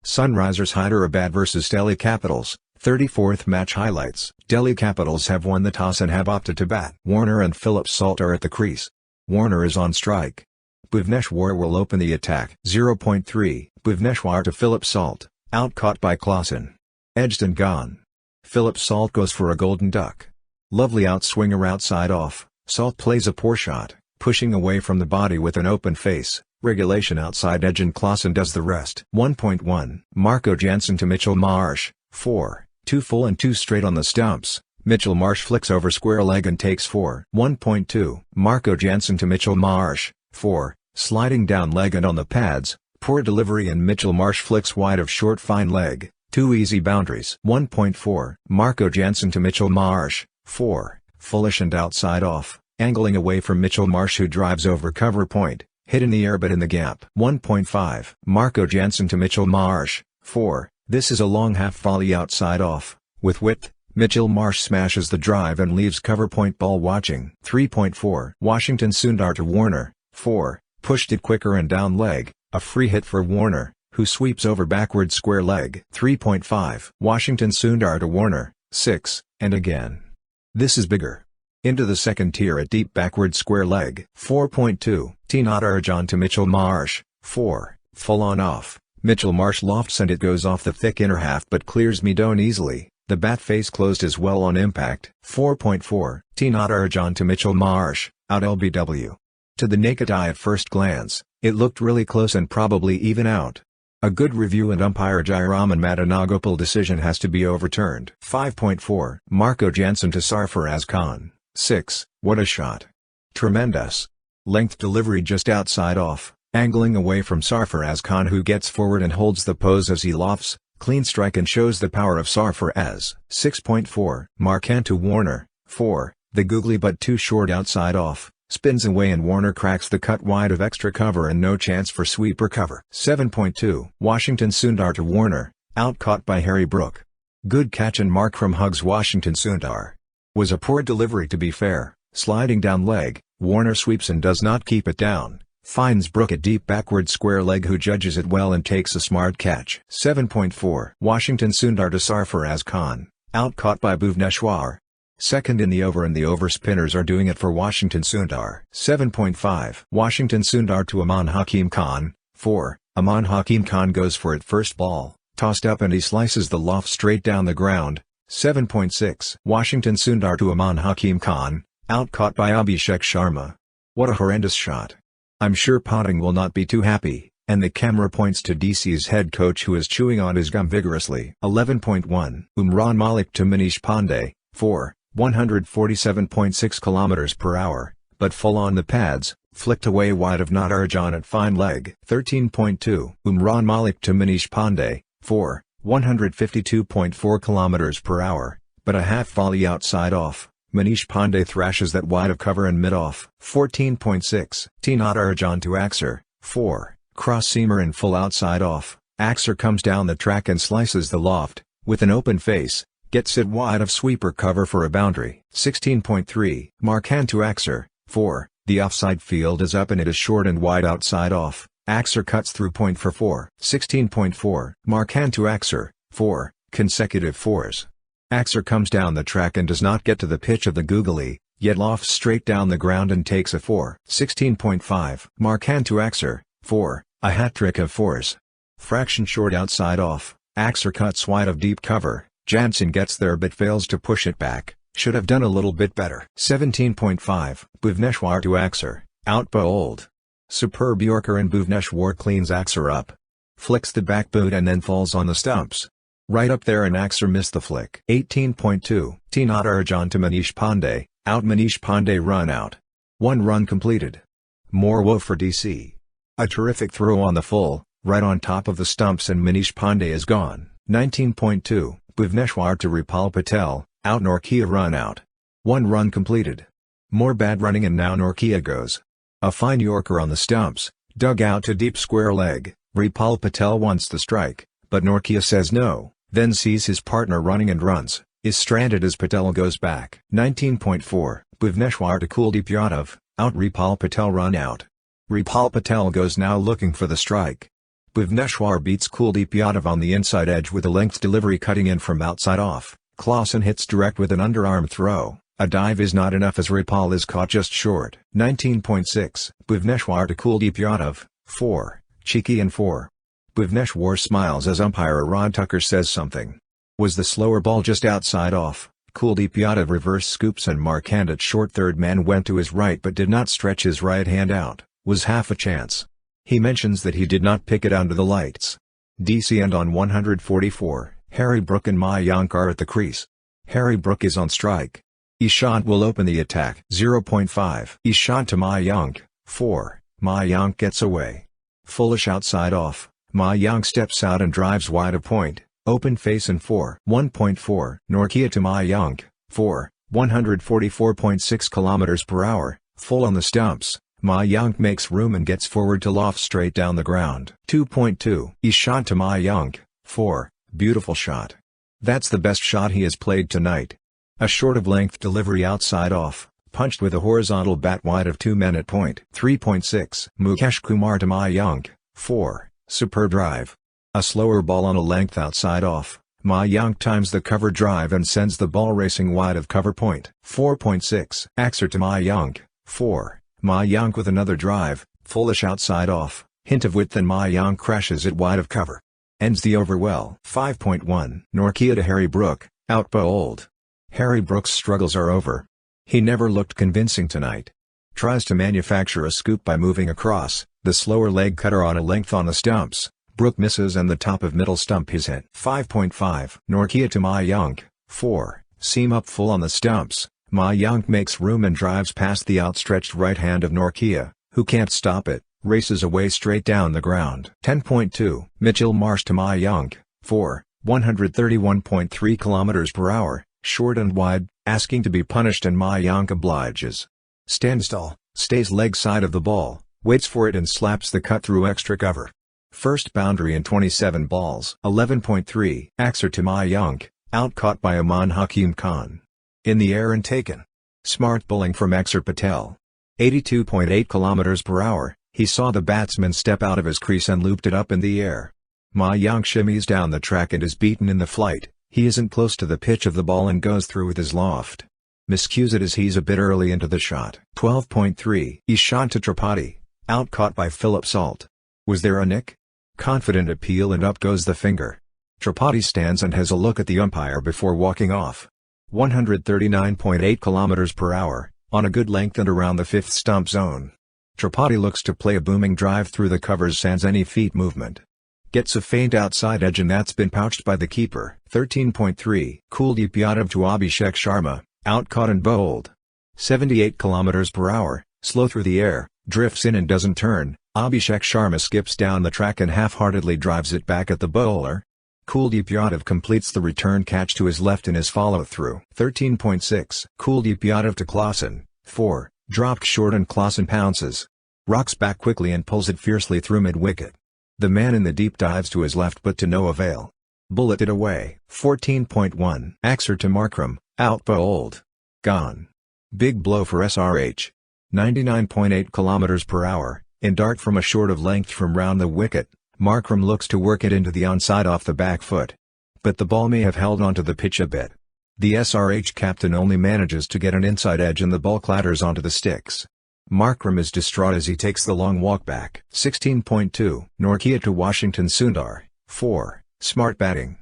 Sunrisers Hyderabad vs Delhi Capitals, 34th match highlights. Delhi Capitals have won the toss and have opted to bat. Warner and Philip Salt are at the crease. Warner is on strike. Bhuvneshwar will open the attack. 0.3 Bhuvneshwar to Philip Salt, out caught by Klaasen. Edged and gone. Philip Salt goes for a golden duck. Lovely outswinger outside off. Salt plays a poor shot, pushing away from the body with an open face. Regulation outside edge and Klaasen does the rest. 1.1 Marco Jansen to Mitchell Marsh, 4, 2 full and 2 straight on the stumps. Mitchell Marsh flicks over square leg and takes 4. 1.2 Marco Jansen to Mitchell Marsh, 4, sliding down leg and on the pads. Poor delivery and Mitchell Marsh flicks wide of short fine leg. 2 easy boundaries. 1.4 Marco Jansen to Mitchell Marsh, 4, foolish and outside off, angling away from Mitchell Marsh who drives over cover point. Hit in the air but in the gap. 1.5 Marco Jansen to Mitchell Marsh, 4, this is a long half volley outside off, with width. Mitchell Marsh smashes the drive and leaves cover point ball watching. 3.4 Washington Sundar to Warner, 4, pushed it quicker and down leg, a free hit for Warner, who sweeps over backward square leg. 3.5 Washington Sundar to Warner, 6, and again. This is bigger. Into the second tier at deep backward square leg. 4.2 Natarajan to Mitchell Marsh, 4, full on off. Mitchell Marsh lofts and it goes off the thick inner half but clears midone easily. The bat face closed as well on impact. 4.4 Natarajan to Mitchell Marsh, out LBW. To the naked eye at first glance, it looked really close and probably even out. A good review and umpire Jayaraman Madanagopal decision has to be overturned. 5.4 Marco Jansen to Sarfaraz Khan, 6, what a shot. Tremendous. Length delivery just outside off, angling away from Sarfaraz Khan who gets forward and holds the pose as he lofts, clean strike and shows the power of Sarfaraz. 6.4 Markande to Warner, 4, the googly but too short outside off, spins away and Warner cracks the cut wide of extra cover and no chance for sweeper cover. 7.2 Washington Sundar to Warner, out caught by Brook. Good catch and Markram hugs Washington Sundar. Was a poor delivery to be fair, sliding down leg, Warner sweeps and does not keep it down, finds Brook at deep backward square leg who judges it well and takes a smart catch. 7.4 Washington Sundar to Sarfaraz Khan, out caught by Bhuvneshwar. Second in the over and the over spinners are doing it for Washington Sundar. 7.5 Washington Sundar to Aman Hakim Khan, 4, Aman Hakim Khan goes for it first ball, tossed up and he slices the loft straight down the ground. 7.6 Washington Sundar to Aman Hakim Khan, out caught by Abhishek Sharma. What a horrendous shot. I'm sure Potting will not be too happy, and the camera points to DC's head coach who is chewing on his gum vigorously. 11.1 Umran Malik to Manish Pandey, 4, 147.6 km per hour, but full on the pads, flicked away wide of Natarajan at fine leg. 13.2 Umran Malik to Manish Pandey, 4, 152.4 km per hour, but a half volley outside off. Manish Pandey thrashes that wide of cover and mid-off. 14.6 Natarajan to Axer, 4, cross-seamer and full outside off. Axer comes down the track and slices the loft, with an open face, gets it wide of sweeper cover for a boundary. 16.3 Markande to Axer, 4, the offside field is up and it is short and wide outside off. Axer cuts through point for 4. 16.4 Markande to Axer, 4, consecutive 4s. Axer comes down the track and does not get to the pitch of the googly, yet lofts straight down the ground and takes a 4. 16.5 Markande to Axer, 4, a hat-trick of 4s. Fraction short outside off, Axer cuts wide of deep cover, Jansen gets there but fails to push it back, should have done a little bit better. 17.5 Bhuvneshwar to Axer, out bowled. Superb Yorker and Bhuvneshwar cleans Axer up. Flicks the back boot and then falls on the stumps. Right up there and Axer missed the flick. 18.2 Natarajan to Manish Pandey, out Manish Pandey run out. 1 run completed. More woe for DC. A terrific throw on the full, right on top of the stumps and Manish Pandey is gone. 19.2 Bhuvneshwar to Ripal Patel, out Norkia run out. 1 run completed. More bad running and now Norkia goes. A fine Yorker on the stumps, dug out to deep square leg. Ripal Patel wants the strike, but Norkia says no, then sees his partner running and runs, is stranded as Patel goes back. 19.4 Bhuvneshwar to Kuldeep Yadav, out Ripal Patel run out. Ripal Patel goes now looking for the strike. Bhuvneshwar beats Kuldeep Yadav on the inside edge with a length delivery cutting in from outside off. Klaasen hits direct with an underarm throw. A dive is not enough as Rapal is caught just short. 19.6. Bhuvneshwar to Kuldeep Yadav, 4. Cheeky and 4. Bhuvneshwar smiles as umpire Rod Tucker says something. Was the slower ball just outside off? Kuldeep Yadav reverse scoops and Markande at short. Third man went to his right but did not stretch his right hand out. Was half a chance. He mentions that he did not pick it under the lights. DC and on 144, Harry Brook and Mayank are at the crease. Harry Brook is on strike. Ishant will open the attack. 0.5. Ishant to Mayank, 4. Mayank gets away. Foolish outside off. Mayank steps out and drives wide of point. Open face and 4. 1.4. Norkia to Mayank, 4. 144.6 km/h. Full on the stumps. Mayank makes room and gets forward to loft straight down the ground. 2.2. Ishant to Mayank, 4. Beautiful shot. That's the best shot he has played tonight. A short of length delivery outside off, punched with a horizontal bat wide of 2 men at point. 3.6. Mukesh Kumar to Mayank, 4. Superb drive. A slower ball on a length outside off. Mayank times the cover drive and sends the ball racing wide of cover point. 4.6. Axer to Mayank, 4. Mayank with another drive, foolish outside off, hint of width and Mayank crashes it wide of cover. Ends the over well. 5.1. Norkia to Harry Brook, out bowled. Harry Brook's struggles are over. He never looked convincing tonight. Tries to manufacture a scoop by moving across, the slower leg cutter on a length on the stumps. Brook misses and the top of middle stump is hit. 5.5. Norkia to Mayank, 4. Seam up full on the stumps. Mayank makes room and drives past the outstretched right hand of Norkia, who can't stop it, races away straight down the ground. 10.2. Mitchell Marsh to Mayank, 4. 131.3 km/h. Short and wide, asking to be punished and Mayank obliges. Stands tall, stays leg side of the ball, waits for it and slaps the cut through extra cover. First boundary in 27 balls. 11.3. Axer to Mayank, out caught by Aman Hakim Khan. In the air and taken. Smart bowling from Axer Patel. 82.8 km/h, he saw the batsman step out of his crease and looped it up in the air. Mayank shimmies down the track and is beaten in the flight. He isn't close to the pitch of the ball and goes through with his loft. Miscues it as he's a bit early into the shot. 12.3. Ishant to Tripathi, out caught by Philip Salt. Was there a nick? Confident appeal and up goes the finger. Tripathi stands and has a look at the umpire before walking off. 139.8 km/h, on a good length and around the 5th stump zone. Tripathi looks to play a booming drive through the covers sans any feet movement. Gets a faint outside edge and that's been pouched by the keeper. 13.3. Kuldeep Yadav to Abhishek Sharma, out caught and bowled. 78 km/h, slow through the air, drifts in and doesn't turn. Abhishek Sharma skips down the track and half-heartedly drives it back at the bowler. Kuldeep Yadav completes the return catch to his left in his follow-through. 13.6. Kuldeep Yadav to Klaasen, 4. Dropped short and Klaasen pounces. Rocks back quickly and pulls it fiercely through mid-wicket. The man in the deep dives to his left but to no avail. Bulleted away. 14.1. Axer to Markram, out bowled. Gone. Big blow for SRH. 99.8 km/h, in dart from a short of length from round the wicket. Markram looks to work it into the onside off the back foot. But the ball may have held onto the pitch a bit. The SRH captain only manages to get an inside edge and the ball clatters onto the sticks. Markram is distraught as he takes the long walk back. 16.2. Norkia to Washington Sundar, 4. Smart batting.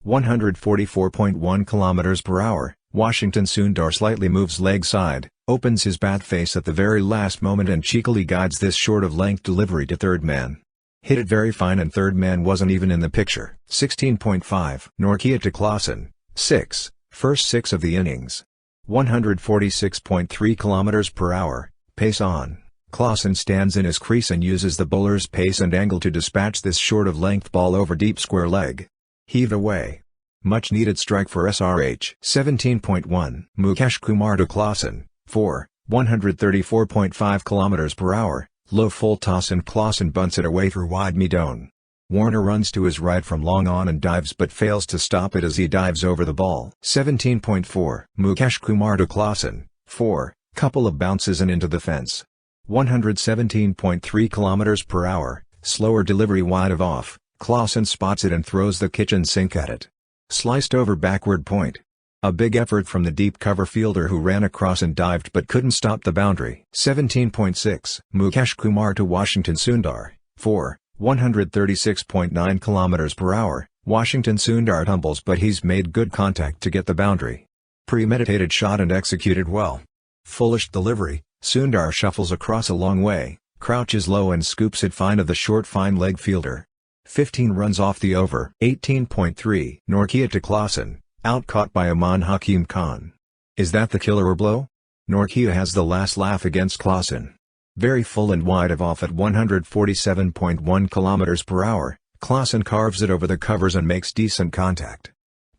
144.1 km/h, Washington Sundar slightly moves leg side, opens his bat face at the very last moment and cheekily guides this short of length delivery to third man. Hit it very fine and third man wasn't even in the picture. 16.5. Norkia to Klaasen, 6. First 6 of the innings. 146.3 km/h, pace on. Klaasen stands in his crease and uses the bowler's pace and angle to dispatch this short of length ball over deep square leg. Heaved away. Much needed strike for SRH. 17.1. Mukesh Kumar to Klaasen, 4. 134.5 km/h, low full toss and Klaasen bunts it away through wide mid-on. Warner runs to his right from long on and dives but fails to stop it as he dives over the ball. 17.4. Mukesh Kumar to Klaasen, 4. Couple of bounces and into the fence. 117.3 km/h, Slower delivery wide of off, Klaasen spots it and throws the kitchen sink at it. Sliced over backward point. A big effort from the deep cover fielder who ran across and dived but couldn't stop the boundary. 17.6 Mukesh Kumar to Washington Sundar, 4, 136.9 km/h. Washington Sundar tumbles but he's made good contact to get the boundary. Premeditated shot and executed well. Foolish delivery, Sundar shuffles across a long way, crouches low and scoops it fine of the short fine leg fielder. 15 runs off the over. 18.3 Nortje to Klaasen, out-caught by Aman Hakim Khan. Is that the killer or blow? Nortje has the last laugh against Klaasen. Very full and wide of off at 147.1 km/h, Klaasen carves it over the covers and makes decent contact.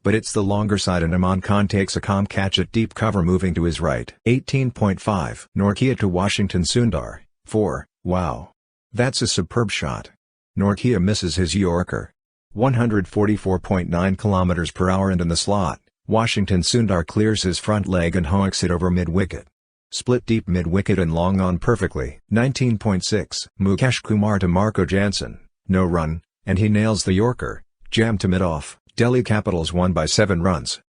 But it's the longer side and Aman Khan takes a calm catch at deep cover moving to his right. 18.5 Nortje to Washington Sundar, 4, wow. That's a superb shot. Nortje misses his Yorker. 144.9 km/h and in the slot, Washington Sundar clears his front leg and honks it over mid-wicket. Split deep mid-wicket and long on perfectly. 19.6 Mukesh Kumar to Marco Jansen, no run, and he nails the Yorker, jammed to mid-off. Delhi Capitals won by 7 runs.